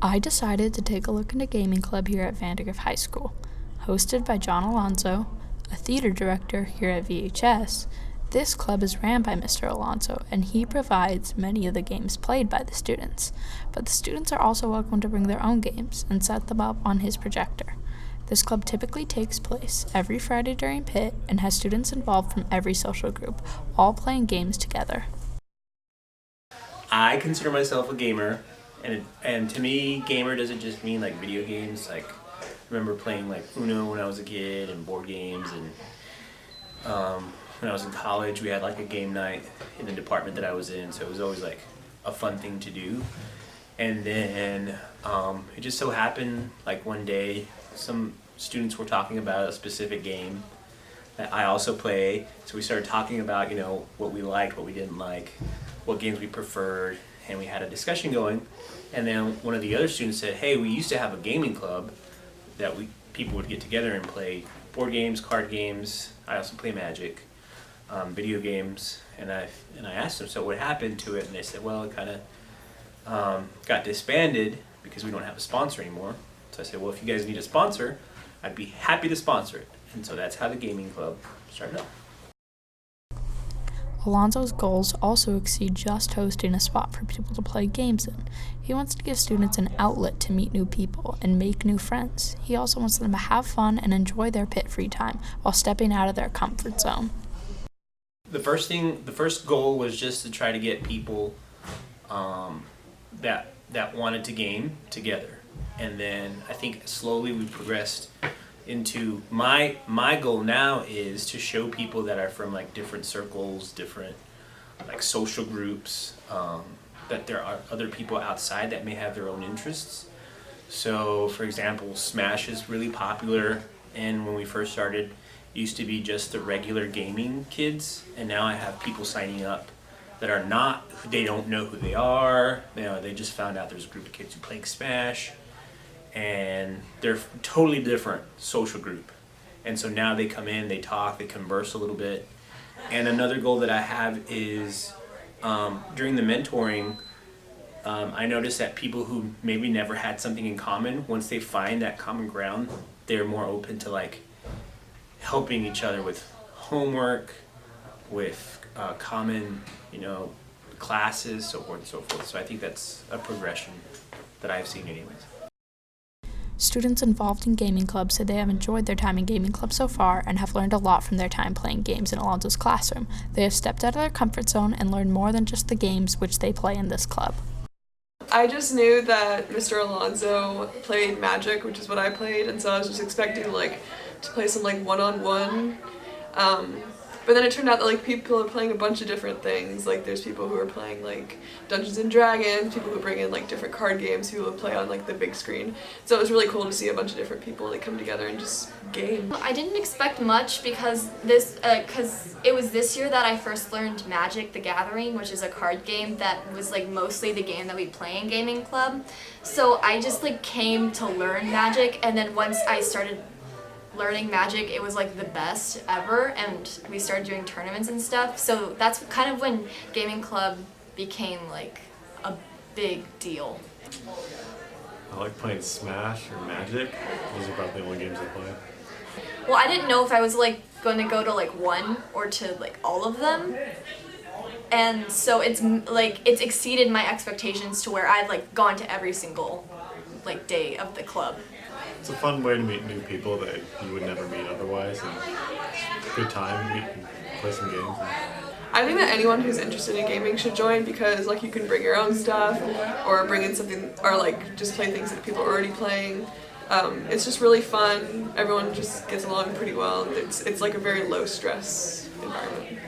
I decided to take a look into gaming club here at Vandegrift High School. Hosted by John Alonso, a theater director here at VHS, this club is ran by Mr. Alonso, and he provides many of the games played by the students. But the students are also welcome to bring their own games and set them up on his projector. This club typically takes place every Friday during PIT and has students involved from every social group, all playing games together. I consider myself a gamer, and to me, gamer doesn't just mean like video games. Like, I remember playing like Uno when I was a kid and board games, and when I was in college, we had like a game night in the department that I was in, so it was always like a fun thing to do. And then it just so happened like one day some students were talking about a specific game that I also play, so we started talking about, you know, what we liked, what we didn't like, what games we preferred, and we had a discussion going. And then one of the other students said, hey, we used to have a gaming club that people would get together and play board games, card games. I also play Magic, video games. And I asked them, so what happened to it? And they said, well, it kind of got disbanded because we don't have a sponsor anymore. So I said, well, if you guys need a sponsor, I'd be happy to sponsor it. And so that's how the gaming club started up. Alonso's goals also exceed just hosting a spot for people to play games in. He wants to give students an outlet to meet new people and make new friends. He also wants them to have fun and enjoy their PIT free time while stepping out of their comfort zone. The first goal was just to try to get people that wanted to game together. And then I think slowly we progressed into my goal now is to show people that are from like different circles, different like social groups, that there are other people outside that may have their own interests. So for example, Smash is really popular, and when we first started, it used to be just the regular gaming kids, and now I have people signing up that are not, they don't know who they are, they just found out there's a group of kids who play Smash, and they're totally different social group. And so now they come in, they talk, they converse a little bit. And another goal that I have is during the mentoring, I noticed that people who maybe never had something in common, once they find that common ground, they're more open to like helping each other with homework, with common, classes, so forth and so forth. So I think that's a progression that I've seen anyways. Students involved in gaming clubs said they have enjoyed their time in gaming club so far and have learned a lot from their time playing games in Alonso's classroom. They have stepped out of their comfort zone and learned more than just the games which they play in this club. I just knew that Mr. Alonso played Magic, which is what I played, and so I was just expecting to play some one-on-one. But then it turned out that people are playing a bunch of different things. Like there's people who are playing Dungeons and Dragons, people who bring in different card games, people who play on the big screen. So it was really cool to see a bunch of different people come together and just game. I didn't expect much because it was this year that I first learned Magic: The Gathering, which is a card game that was mostly the game that we play in gaming club. So I just came to learn Magic, and then once I started learning Magic, it was the best ever, and we started doing tournaments and stuff. So that's kind of when gaming club became a big deal. I like playing Smash or Magic. Those are about the only games I play. Well, I didn't know if I was going to go to one or to all of them, and so it's exceeded my expectations to where I've gone to every single day of the club. It's a fun way to meet new people that you would never meet otherwise, and it's a good time to meet and play some games. I think that anyone who's interested in gaming should join because you can bring your own stuff or bring in something, or just play things that people are already playing. It's just really fun. Everyone just gets along pretty well. It's a very low stress environment.